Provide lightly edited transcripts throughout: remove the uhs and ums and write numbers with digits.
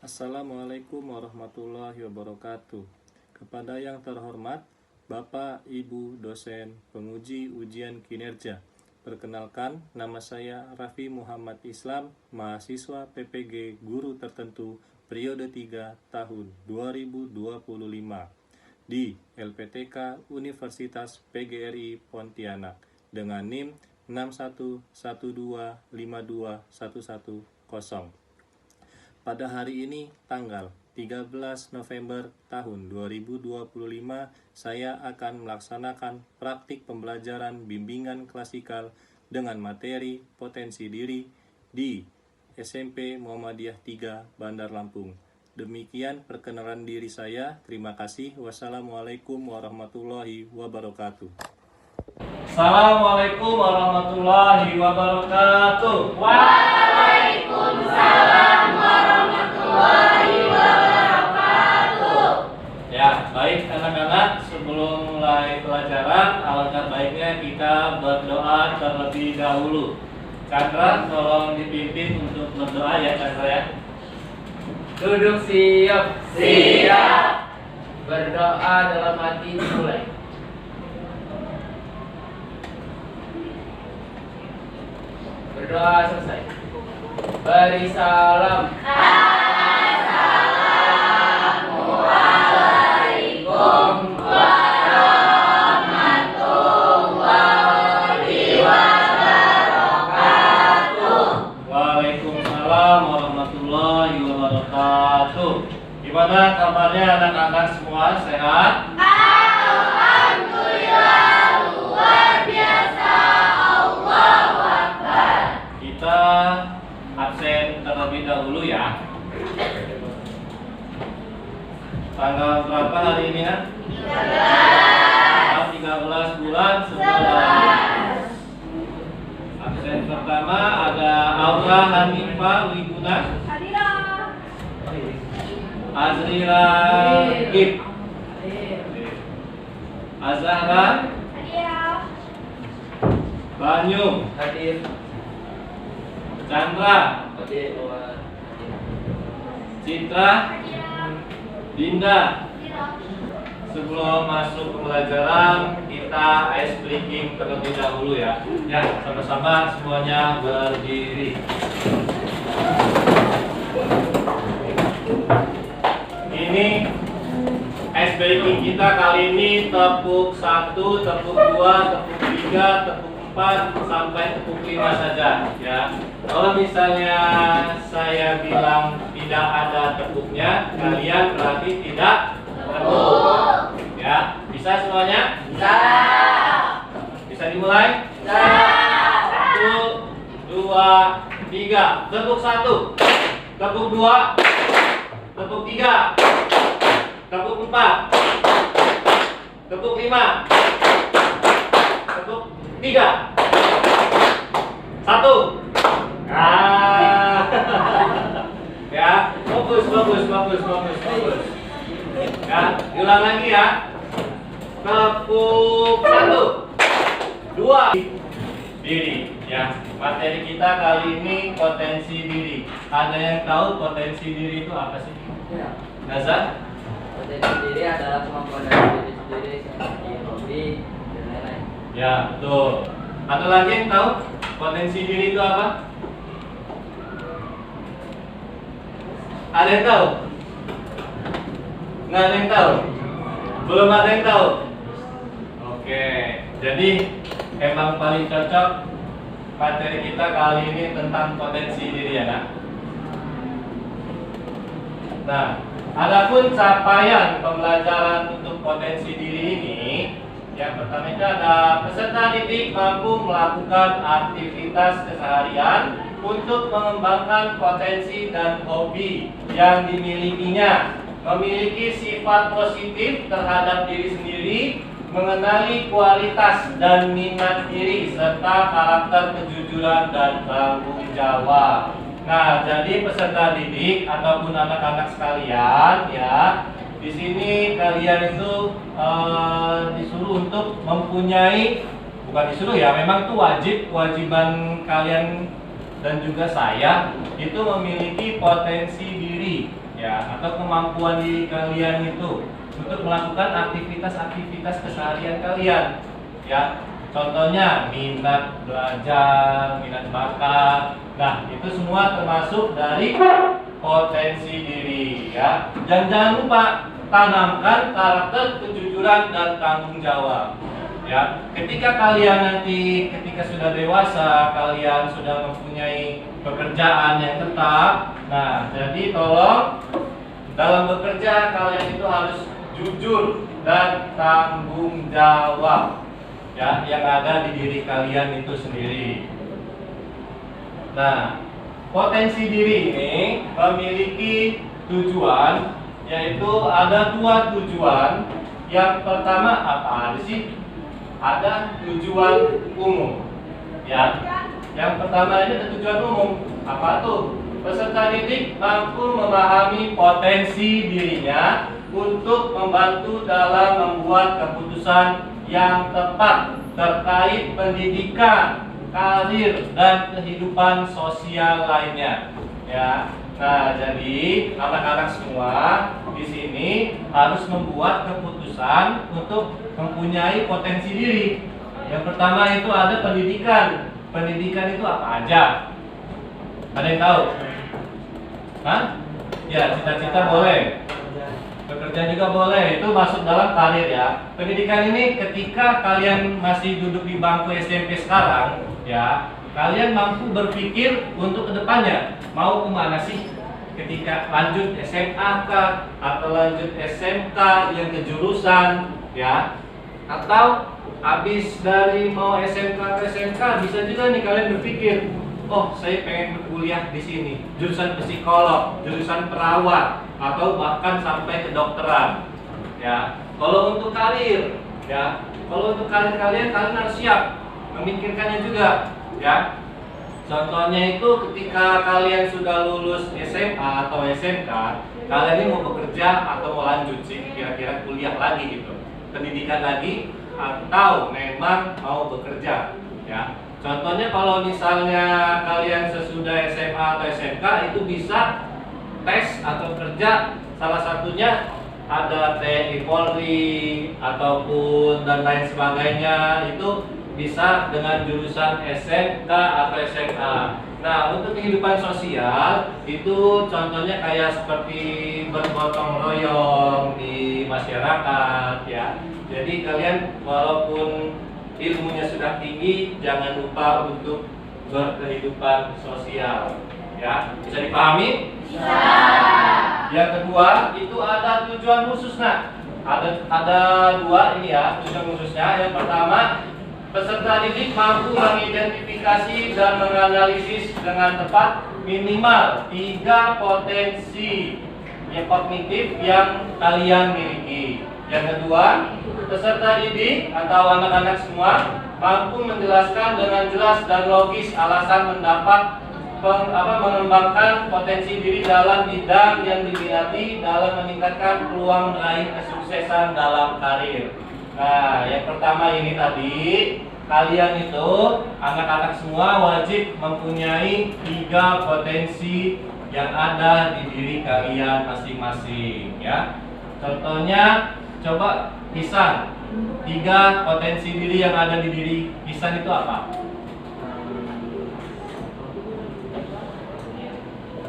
Assalamualaikum warahmatullahi wabarakatuh. Kepada yang terhormat Bapak, Ibu, dosen, penguji ujian kinerja. Perkenalkan, nama saya Raffi Muhammad Islam, mahasiswa PPG Guru Tertentu periode 3 tahun 2025 di LPTK Universitas PGRI Pontianak dengan NIM 6112521110. Pada hari ini tanggal 13 November tahun 2025 saya akan melaksanakan praktik pembelajaran bimbingan klasikal dengan materi potensi diri di SMP Muhammadiyah 3 Bandar Lampung. Demikian perkenalan diri saya. Terima kasih. Wassalamualaikum warahmatullahi wabarakatuh. Assalamualaikum warahmatullahi wabarakatuh. Waalaikumsalam warahmatullahi wabarakatuh. Ya, baik anak-anak, sebelum mulai pelajaran, alangkah baiknya kita berdoa terlebih dahulu. Chandra, tolong dipimpin untuk berdoa ya Chandra ya. Duduk siap. Siap. Berdoa dalam hati dimulai. Berdoa selesai. Beri salam. Assalamualaikum warahmatullahi wabarakatuh. Waalaikumsalam warahmatullahi wabarakatuh. Gimana kabarnya anak-anak semua? Sehat? Alhamdulillah, luar biasa. Allahu Akbar. Kita absen terlebih dahulu ya. Tanggal berapa hari ini ya? 13 bulan 11. Absen pertama ada Aura Hanifah Wiguna, Azrila Gib, Azahra Banyu, Hadir. Chandra, Hadir. Citra, Dinda. Sebelum masuk ke pelajaran, kita ice breaking terlebih dahulu ya. Ya, sama-sama semuanya berdiri. Ini ice breaking kita kali ini tepuk 1, tepuk 2, tepuk 3, tepuk 4 sampai tepuk 5 saja ya. Kalau misalnya saya bilang tidak ada tepuknya, kalian berarti tidak tepuk. Ya, bisa semuanya? Bisa. Bisa dimulai? Bisa. 1, 2, 3. Tepuk 1, tepuk 2, tepuk 3, tepuk 4, tepuk 5, tepuk 3, 1. Ya, fokus. Ya, diulang lagi ya. Tepuk 1, 2, diri. Ya, materi kita kali ini potensi diri. Ada yang tahu potensi diri itu apa sih? Ya. Nazar? Potensi diri adalah kemampuan dari diri sendiri seperti hobi dan lain-lain. Ya, betul. Ada lagi yang tahu potensi diri itu apa? Ada yang tahu? Nggak ada yang tahu? Belum ada yang tahu? Oke, jadi emang paling cocok materi kita kali ini tentang potensi diri ya nak? Nah, adapun capaian pembelajaran untuk potensi diri ini, yang pertama itu ada peserta didik mampu melakukan aktivitas keseharian untuk mengembangkan potensi dan hobi yang dimilikinya, memiliki sifat positif terhadap diri sendiri, mengenali kualitas dan minat diri, serta karakter kejujuran dan tanggung jawab. Nah, jadi peserta didik ataupun anak-anak sekalian ya, di sini kalian itu disuruh untuk mempunyai, bukan disuruh ya, memang itu kewajiban kalian dan juga saya itu memiliki potensi diri. ya, atau kemampuan diri kalian itu untuk melakukan aktivitas-aktivitas keseharian kalian, ya. Contohnya minat belajar, minat bakat. Nah, itu semua termasuk dari potensi diri, ya. Dan jangan lupa tanamkan karakter kejujuran dan tanggung jawab. Ya, ketika kalian nanti ketika sudah dewasa, kalian sudah mempunyai pekerjaan yang tetap. Nah, jadi tolong dalam bekerja kalian itu harus jujur dan tanggung jawab, ya, yang ada di diri kalian itu sendiri. Nah, potensi diri ini memiliki tujuan, yaitu ada 2 tujuan. Yang pertama apa sih? Ada tujuan umum, ya. Yang pertama ini ada tujuan umum. Apa tuh? Peserta didik mampu memahami potensi dirinya untuk membantu dalam membuat keputusan yang tepat terkait pendidikan, karir, dan kehidupan sosial lainnya, ya. Nah, jadi anak-anak semua di sini harus membuat keputusan untuk mempunyai potensi diri. Yang pertama itu ada pendidikan. Pendidikan itu apa aja? Ada yang tahu? Hah? Ya, cita-cita boleh. Bekerja juga boleh. Itu masuk dalam karir, ya. Pendidikan ini ketika kalian masih duduk di bangku SMP sekarang, ya, kalian mampu berpikir untuk kedepannya mau kemana sih? Ketika lanjut SMA kah, atau lanjut SMK yang kejurusan, ya, atau habis dari mau SMK ke SMK bisa juga nih kalian berpikir, oh saya pengen berkuliah di sini, jurusan psikolog, jurusan perawat, atau bahkan sampai kedokteran, ya. Kalau untuk karir, ya, kalau untuk karir kalian harus siap memikirkannya juga, ya. Contohnya itu ketika kalian sudah lulus SMA atau SMK, kalian ini mau bekerja atau mau lanjut sih, kira-kira kuliah lagi gitu, pendidikan lagi, atau memang mau bekerja, ya. Contohnya kalau misalnya kalian sesudah SMA atau SMK itu bisa tes atau kerja, salah satunya ada TNI Polri ataupun dan lain sebagainya, itu bisa dengan jurusan SMK atau SMA. Nah, untuk kehidupan sosial itu contohnya kayak seperti bergotong royong di masyarakat, ya. Jadi kalian walaupun ilmunya sudah tinggi, jangan lupa untuk berkehidupan sosial, ya. Bisa dipahami? Bisa. Yang kedua itu ada tujuan khusus. Nah, ada 2 ini, ya, tujuan khususnya. Yang pertama, peserta didik mampu mengidentifikasi dan menganalisis dengan tepat minimal 3 potensi yang kognitif yang kalian miliki. Yang kedua, peserta didik atau anak-anak semua mampu menjelaskan dengan jelas dan logis alasan mengembangkan potensi diri dalam bidang yang diminati dalam meningkatkan peluang meraih kesuksesan dalam karir. Nah, yang pertama ini tadi, kalian itu anak-anak semua wajib mempunyai 3 potensi yang ada di diri kalian masing-masing, ya. Contohnya, coba Ihsan, 3 potensi diri yang ada di diri Ihsan itu apa?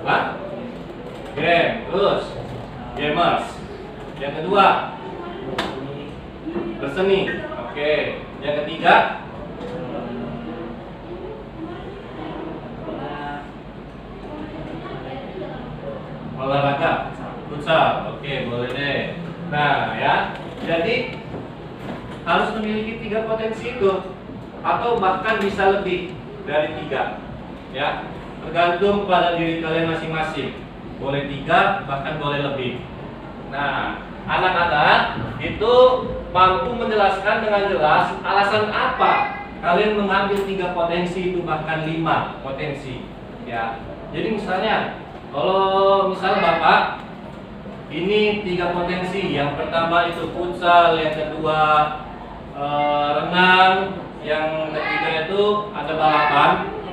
Apa? Game, terus gamers. Yang kedua, berseni. Oke. Yang ketiga, olahraga, futsal. Oke, boleh deh. Nah, ya. Jadi harus memiliki 3 potensi itu, atau bahkan bisa lebih dari 3, ya. Tergantung pada diri kalian masing-masing. Boleh 3, bahkan boleh lebih. Nah, anak-anak itu mampu menjelaskan dengan jelas alasan apa kalian mengambil 3 potensi itu, bahkan 5 potensi, ya. Jadi misalnya, kalau misal Bapak ini 3 potensi, yang pertama itu futsal, yang kedua renang, yang ketiga itu ada balapan,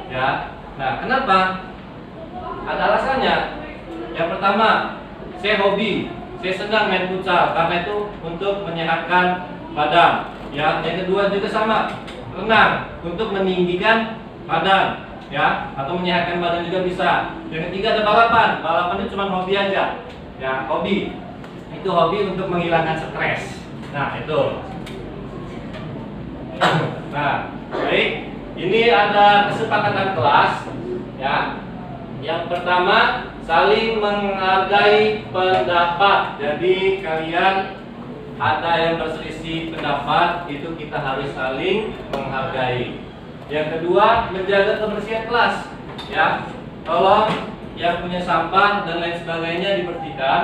ya. Nah, kenapa? Ada alasannya. Yang pertama, saya hobi, saya senang main futsal karena itu untuk menyehatkan badan. Ya, yang kedua juga sama, renang untuk meninggikan badan, ya, atau menyehatkan badan juga bisa. Yang ketiga ada balapan. Balapan itu cuma hobi aja, ya, hobi. Itu hobi untuk menghilangkan stres. Nah, itu. Nah, baik. Ini ada kesepakatan kelas, ya. Yang pertama, saling menghargai pendapat. Jadi kalian ada yang berselisih pendapat, itu kita harus saling menghargai. Yang kedua, menjaga kebersihan kelas, ya. Tolong yang punya sampah dan lain sebagainya dibersihkan.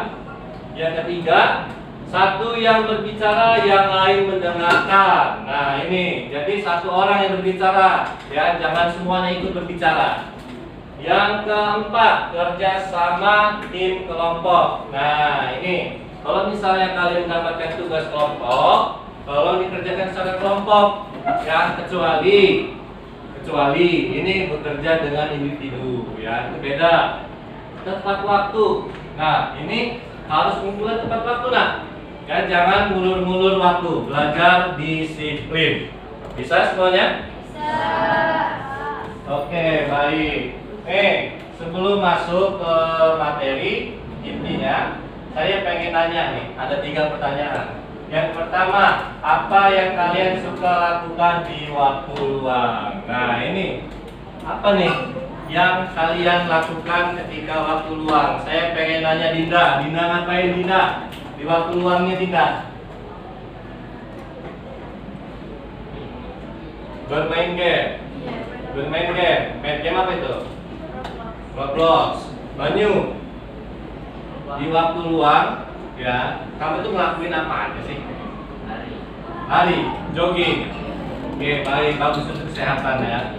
Yang ketiga, satu yang berbicara, yang lain mendengarkan. Nah, ini, jadi satu orang yang berbicara, ya, jangan semuanya ikut berbicara. Yang keempat, kerja sama tim kelompok. Nah, ini, kalau misalnya kalian mendapatkan tugas kelompok, tolong dikerjakan secara kelompok, ya, kecuali ini bekerja dengan individu, ya, itu beda. Tepat waktu. Nah, ini harus menggunakan tepat waktu, nah. Ya, jangan ngulur-ngulur waktu. Belajar disiplin. Bisa semuanya? Bisa. Oke, baik. Sebelum masuk ke materi, intinya saya pengen nanya nih, ada 3 pertanyaan. Yang pertama, apa yang kalian suka lakukan di waktu luang? Nah, ini apa nih yang kalian lakukan ketika waktu luang? Saya pengen nanya Dinda. Dinda ngapain, Dinda? Di waktu luangnya Dinda? Bermain game. Bermain game. Main game apa itu? Roblox. Banyu. Di waktu luang, ya, kamu tuh ngelakuin apa aja sih? Lari, jogging. Oke, baik, bagus untuk kesehatan ya.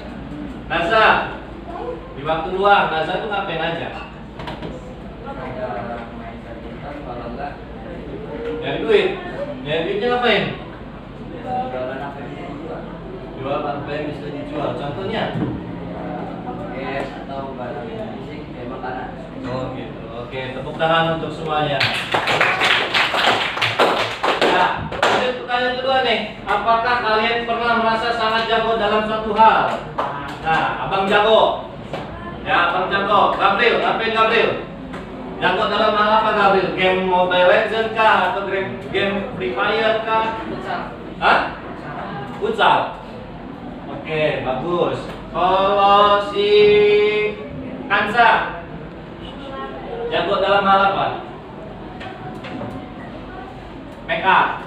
Nasa, di waktu luang, Nasa tuh ngapain aja? Ada main badminton, kalau enggak Nyari duit. Nyari duitnya ngapain? jualan apa yang bisa dijual. Jual apa yang bisa dijual. Contohnya? Game atau barang fisik kayak makanan. Oh gitu. Oke, tepuk tangan untuk semuanya. Nah, lanjut pertanyaan kedua nih. Apakah kalian pernah merasa sangat jago dalam suatu hal? Nah, abang jago. Ya, abang jago. Gabriel, ngapain Gabriel? Jago dalam hal apa Gabriel? Game Mobile Legends kah? Atau game Free Fire kah? Hah? Futsal. Oke, bagus. Kalau si Kansa jago dalam hal apa? Make up.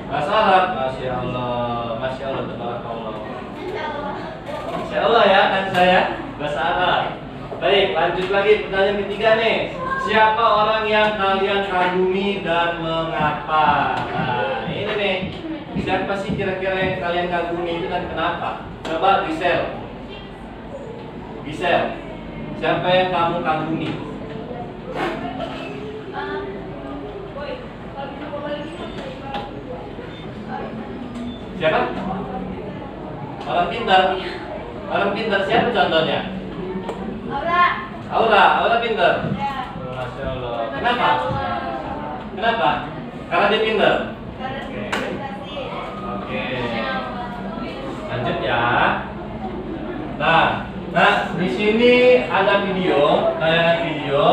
Bahasa Arab. Masya Allah, Masya Allah, tabarakallah. Masya Allah ya, Kansa ya, bahasa Arab. Baik, lanjut lagi pertanyaan ketiga nih. Siapa orang yang kalian kagumi dan mengapa? Nah, ini nih. Siapa sih kira-kira yang kalian kagumi itu dan kenapa? Coba Gisel. Gisel. Siapa yang kamu kagumi? Siapa? Orang pintar. Orang pintar siapa contohnya? Aura pintar. Masya Allah. Kenapa? Kenapa? Karena dia pintar. Oke. Lanjut ya. Nah, di sini ada video, tayangan video.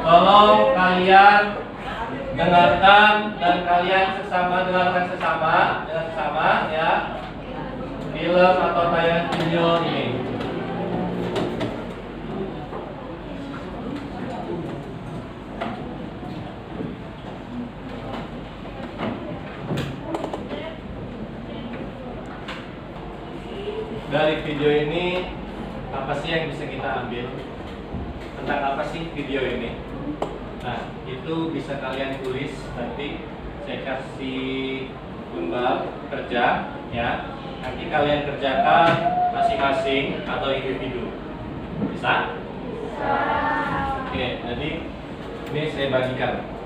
Tolong kalian dengarkan dan kalian dengarkan sesama ya. Film atau tayangan video ini. Dari video ini apa sih yang bisa kita ambil? Tentang apa sih video ini? Nah, itu bisa kalian tulis nanti saya kasih lembar kerja ya. Nanti kalian kerjakan masing-masing atau individu. Bisa? Oke, jadi ini saya bagikan.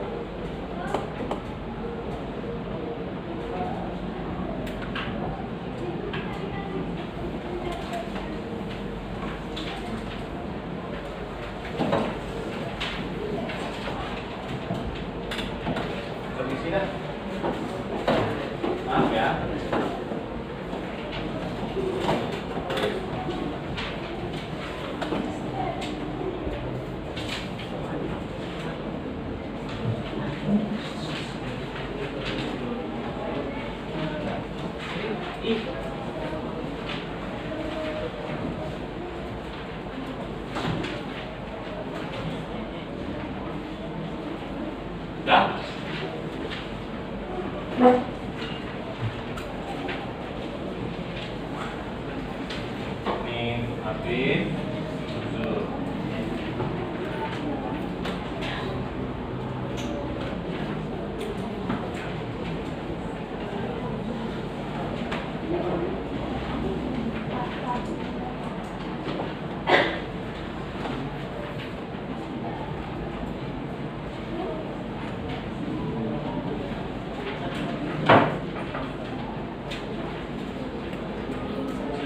dah. Maaf ya. Dah. Nih, habis. Tuh.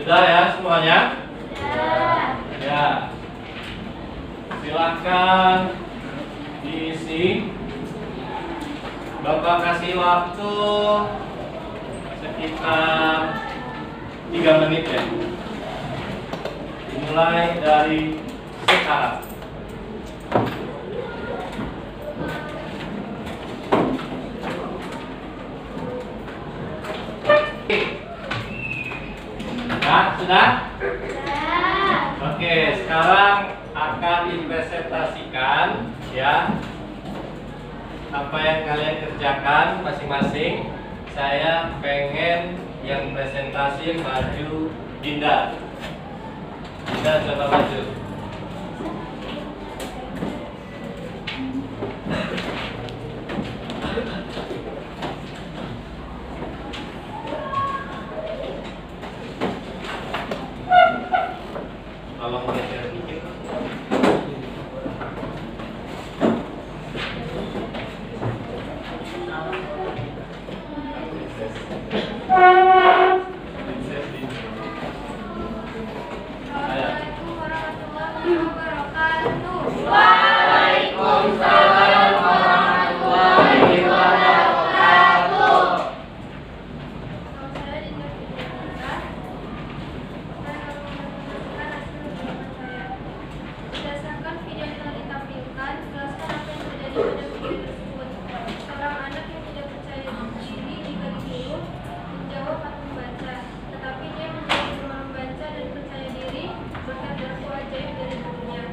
Sudah ya semuanya? Ya. Silakan diisi. Bapak kasih waktu sekitar 3 menit ya. Dimulai dari sekarang. Nah, sudah? Oke, sekarang akan dipresentasikan ya apa yang kalian kerjakan masing-masing. Saya pengen yang presentasi maju Dinda. Dinda coba maju. Tolong geser dikit. Assalamualaikum warahmatullahi wabarakatuh. Waalaikumsalam warahmatullahi wabarakatuh. Nama saya Dinda Fitriana. Saya akan menjelaskan hasil ujian saya. Berdasarkan video yang telah ditampilkan, jelaskan apa yang terjadi pada video tersebut. Seorang anak yang tidak percaya diri jika disuruh menjawab atau membaca, tetapi dia menjadi gemar membaca dan percaya diri berkat ilmu ajaib dari gurunya.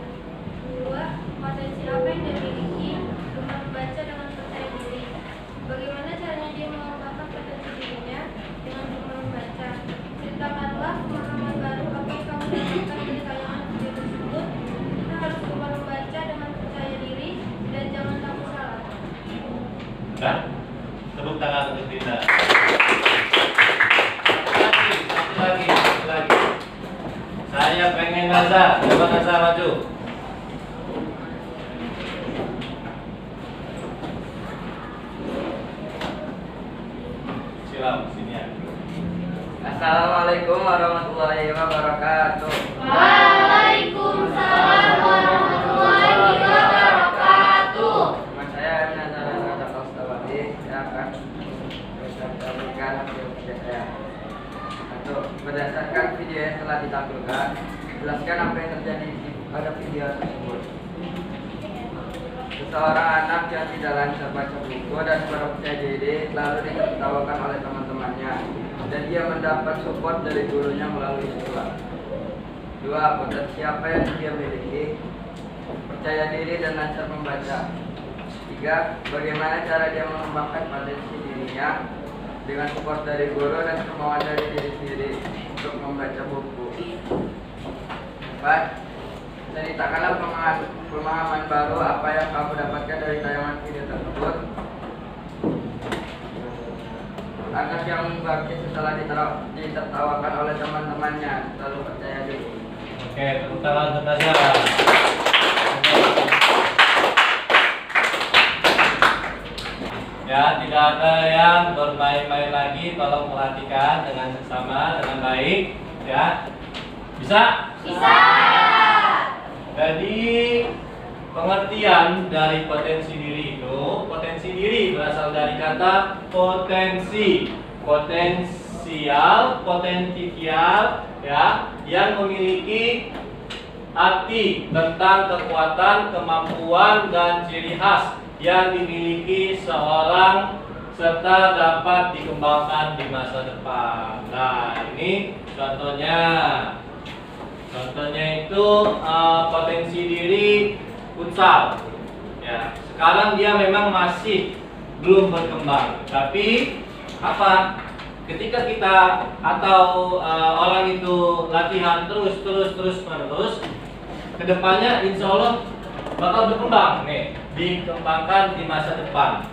2. Potensi apa yang dia miliki, gemar membaca dengan percaya diri. Bagaimana caranya dia mengembangkan potensi dirinya dengan gemar membaca? Ceritakanlah pemahaman baru apa yang kamu dapatkan dari tayangan video tersebut. Kita harus gemar membaca dengan percaya diri dan jangan takut salah. Nah, tepuk tangan untuk Dinda. Satu lagi. Saya pengen Nazar. Coba Nazar maju. Silam, sini ya. Assalamualaikum warahmatullahi wabarakatuh. Waalaikumsalam warahmatullahi wabarakatuh. Nama saya Nazar Nazar Kostawati. Saya akan presentasikan hasil kerja saya. Satu, berdasarkan video yang telah ditampilkan, jelaskan apa yang terjadi pada video tersebut. Seseorang anak yang tidak lancar baca buku dan percaya diri lalu ditertawakan oleh teman-temannya dan dia mendapat support dari gurunya melalui sekolah. 2. Potensi apa yang dia miliki, percaya diri dan lancar membaca. 3. Bagaimana cara dia mengembangkan potensi dirinya dengan support dari guru dan kemauan dari diri sendiri untuk membaca buku. 4. Ceritakanlah pemahaman baru apa yang kamu dapatkan dari tayangan video tersebut. Anak yang bangkit setelah ditertawakan oleh teman-temannya lalu percaya diri. Oke, tepuk tangan untuk Nazar. Ya, tidak ada yang bermain-main lagi. Tolong perhatikan dengan sesama, dengan baik. Ya, bisa? Bisa. Jadi pengertian dari potensi diri itu, potensi diri berasal dari kata potensi, potensial, potential, ya, yang memiliki arti tentang kekuatan, kemampuan, dan ciri khas yang dimiliki seorang serta dapat dikembangkan di masa depan. Nah, ini contohnya. Contohnya itu potensi diri futsal. Ya, sekarang dia memang masih belum berkembang. Tapi apa? Ketika kita atau orang itu latihan terus menerus, kedepannya insya Allah bakal berkembang nih, dikembangkan di masa depan.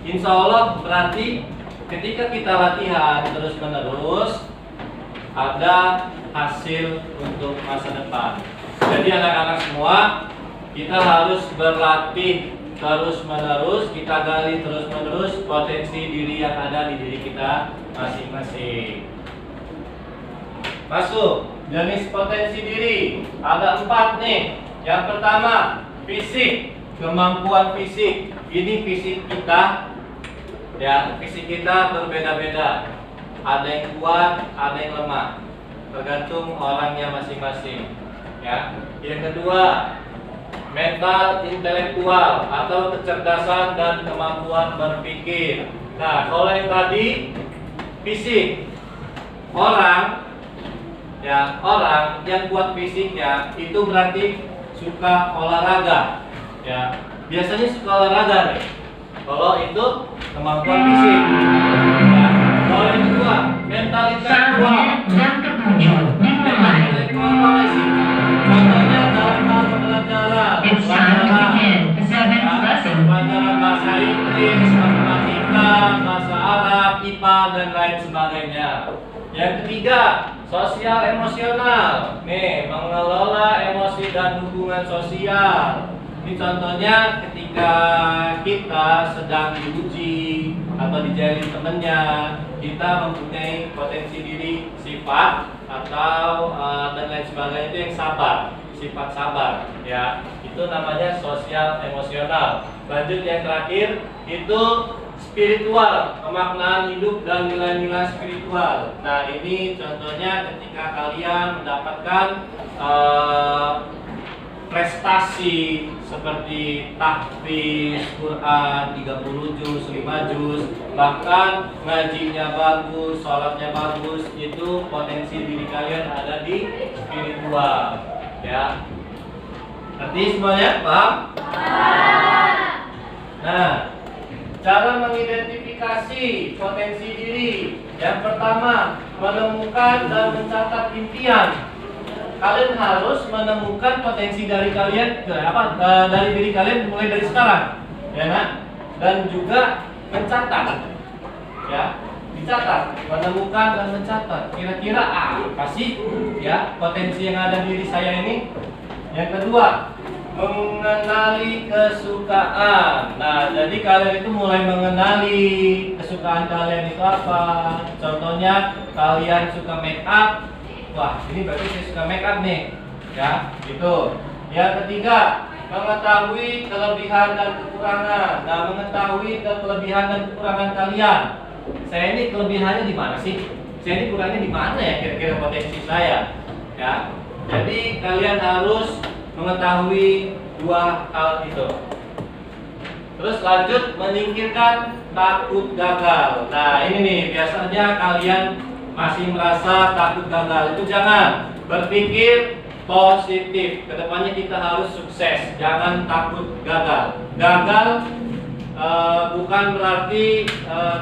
Insya Allah berarti ketika kita latihan terus menerus ada hasil untuk masa depan. Jadi anak-anak semua, kita harus berlatih terus menerus, kita gali terus menerus potensi diri yang ada di diri kita masing-masing. Masuk jenis potensi diri ada 4 nih. Yang pertama fisik, kemampuan fisik. Ini fisik kita. Ya, fisik kita berbeda-beda. Ada yang kuat, ada yang lemah. Tergantung orangnya masing-masing. Ya. Yang kedua, mental intelektual atau kecerdasan dan kemampuan berpikir. Nah, kalau yang tadi fisik, orang yang kuat fisiknya itu berarti suka olahraga. Ya, biasanya suka olahraga nih. Kalau itu kemampuan fisik. Ya. Kalau yang kedua, mental intelektual. Contohnya dalam hal pembelajaran, pelajaran bahasa Inggris, matematika, bahasa Arab, IPA, dan lain sebagainya. Yang ketiga, sosial emosional. Nih, mengelola emosi dan hubungan sosial. Ini contohnya ketika kita sedang diuji atau dijalin temennya, kita mempunyai potensi diri sifat atau dan lain sebagainya itu yang sabar, sifat sabar, ya. Itu namanya sosial emosional. Lanjut yang terakhir itu spiritual, pemaknaan hidup dan nilai-nilai spiritual. Nah, ini contohnya ketika kalian mendapatkan prestasi seperti tahfiz Quran 30 juz, 5 juz, bahkan ngajinya bagus, sholatnya bagus, itu potensi diri kalian ada di spiritual, ya. Ngerti semuanya? Paham? Nah, cara mengidentifikasi potensi diri. Yang pertama, menemukan dan mencatat impian. Kalian harus menemukan potensi dari kalian dari diri kalian mulai dari sekarang, ya kan? Dan juga mencatat, ya, dicatat, menemukan dan mencatat. Kira-kira apa sih, ya, potensi yang ada di diri saya ini? Yang kedua, mengenali kesukaan. Nah, jadi kalian itu mulai mengenali kesukaan kalian itu apa. Contohnya, kalian suka make up. Wah, ini berarti saya suka make up nih, ya, gitu. Yang ketiga, mengetahui kelebihan dan kekurangan. Nah, mengetahui kelebihan dan kekurangan kalian. Saya ini kelebihannya di mana sih? Saya ini kurangnya di mana ya kira-kira potensi saya, ya. Jadi kalian harus mengetahui 2 hal itu. Terus lanjut, menyingkirkan takut gagal. Nah, ini nih biasanya kalian masih merasa takut gagal. Itu jangan, berpikir positif. Kedepannya kita harus sukses, jangan takut gagal. Gagal bukan berarti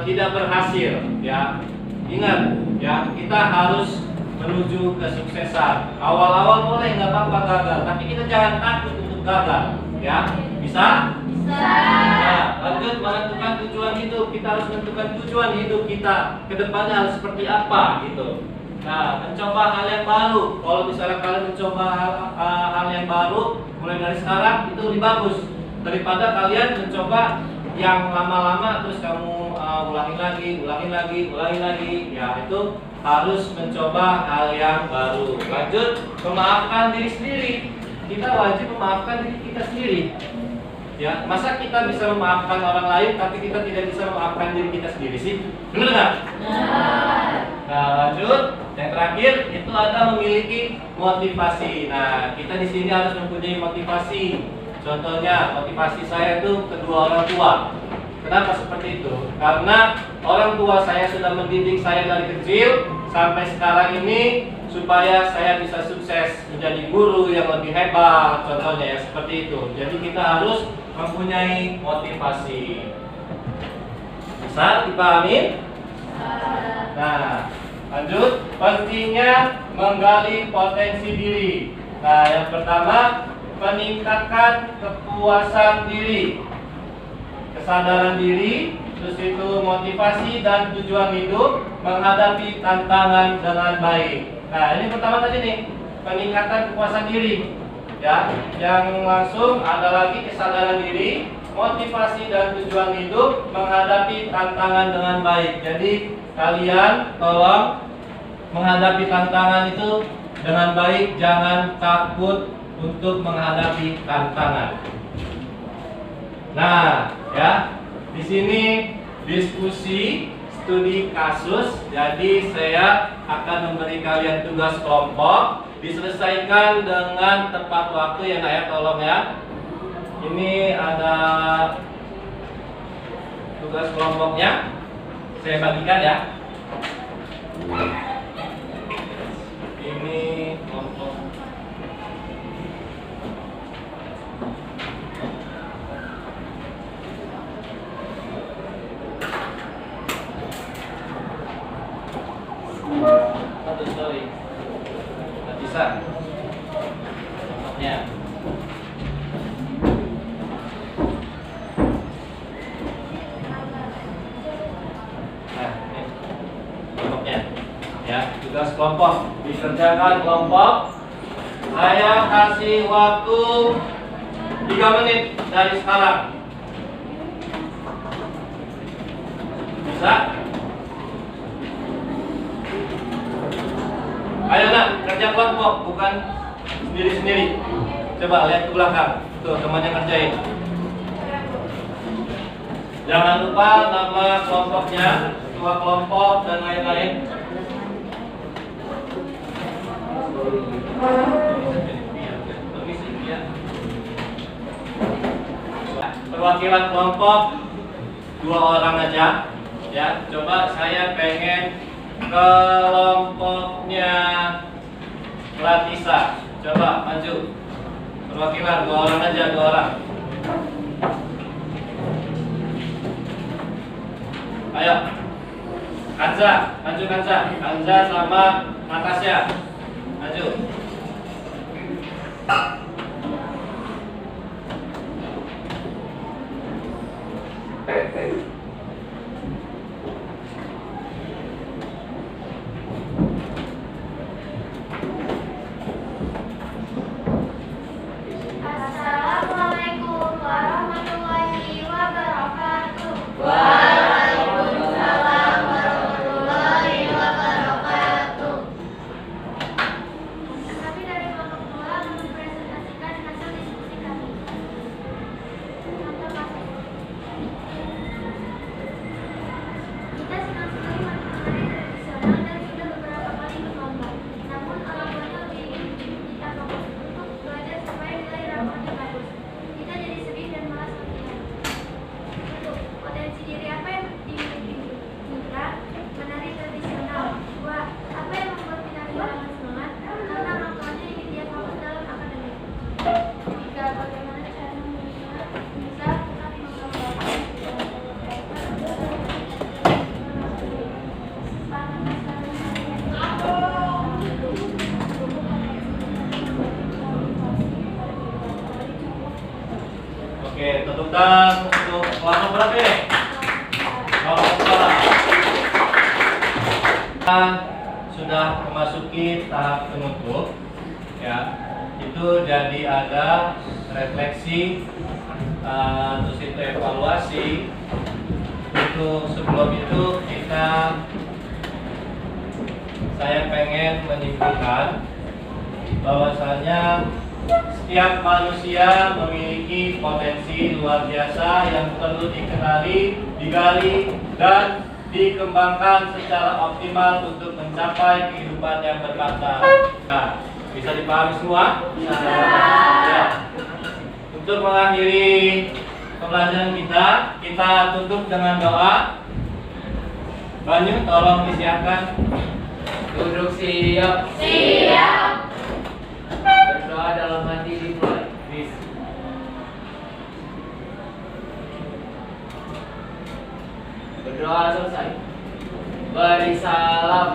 tidak berhasil, ya. Ingat, ya, kita harus menuju kesuksesan. Awal-awal boleh nggak apa-apa gagal, tapi kita jangan takut untuk gagal, ya. Bisa? Bisa. Nah, lanjut menentukan tujuan hidup. Kita harus menentukan tujuan hidup kita kedepannya harus seperti apa, gitu. Nah, mencoba hal yang baru. Kalau misalnya kalian mencoba hal yang baru mulai dari sekarang, itu lebih bagus daripada kalian mencoba yang lama-lama terus kamu ulangi lagi. Ya, itu harus mencoba hal yang baru. Lanjut, memaafkan diri sendiri. kita wajib memaafkan diri kita sendiri. Ya, masa kita bisa memaafkan orang lain tapi kita tidak bisa memaafkan diri kita sendiri sih? Benar nggak? Nah, lanjut. Yang terakhir itu ada memiliki motivasi. Nah, kita di sini harus mempunyai motivasi. Contohnya, motivasi saya itu kedua orang tua. Kenapa seperti itu? Karena orang tua saya sudah mendidik saya dari kecil sampai sekarang ini supaya saya bisa sukses menjadi guru yang lebih hebat, contohnya ya seperti itu. Jadi kita harus mempunyai motivasi. Bisa dipahami? Nah, lanjut. Pentingnya menggali potensi diri. Nah, yang pertama, meningkatkan kepuasan diri, kesadaran diri, terus itu motivasi dan tujuan hidup, menghadapi tantangan dengan baik. Nah, ini pertama tadi nih, peningkatan kepuasan diri. Ya, yang langsung ada lagi kesadaran diri, motivasi dan tujuan hidup, menghadapi tantangan dengan baik. Jadi kalian tolong menghadapi tantangan itu dengan baik, jangan takut untuk menghadapi tantangan. Nah, ya, di sini diskusi studi kasus. Jadi saya akan memberi kalian tugas kelompok, diselesaikan dengan tepat waktu ya nak ya, tolong ya. Ini ada tugas kelompoknya, saya bagikan ya. Ini kelompok. Aduh, sorry, nggak bisa kelompoknya. Nah, ini kelompoknya. Ya, tugas kelompok dikerjakan kelompok. Saya kasih waktu 3 menit dari sekarang. Bisa? Ayo nak, kerja kelompok, bukan sendiri-sendiri. Coba lihat ke belakang. Tuh, temannya kerjain. Jangan lupa nama kelompoknya, ketua kelompok dan lain-lain. Permisi ya. Perwakilan kelompok 2 orang aja. Ya, coba saya pengen kelompoknya Latisa. Coba maju. Perwakilan 2 orang aja, 2 orang. Ayo. Kanza, maju Kanza. Kanza sama Natasha. Maju. Assalamualaikum warahmatullahi wabarakatuh. Waalaikumsalam warahmatullahi wabarakatuh. Kami dari kelompok 2 mempresentasikan hasil diskusi kami. Contoh kasus. Kita senang sekali menari tradisional dan sudah beberapa kali berlomba. Namun orang tuanya lebih ingin kita fokus untuk belajar supaya nilai rapotnya bagus. Kita jadi sedih dan malas latihan. Untuk potensi diri apa yang dimiliki Mitra? Menari tradisional. 2. Apa yang membuat kita kehilangan semangat? Karena orang tuanya ingin dia fokus dalam akademik. 3. Bagaimana cara bisa tapi mengembangkan Oke, tepuk tangan untuk kelompok berapa nih? Kelompok sekolah. Kita sudah memasuki tahap penutup, ya. Itu jadi ada refleksi, terus itu evaluasi. Itu sebelum itu saya pengen menyimpulkan bahwasanya Setiap manusia memiliki potensi luar biasa yang perlu dikenali, digali, dan dikembangkan secara optimal untuk mencapai kehidupan yang bermakna. Nah, bisa dipahami semua? Ya. Untuk mengakhiri pembelajaran kita tutup dengan doa. Banyu, tolong disiapkan. Duduk siap. Siap. Berdoa dalam hati dimulai. Berdoa selesai. Beri salam.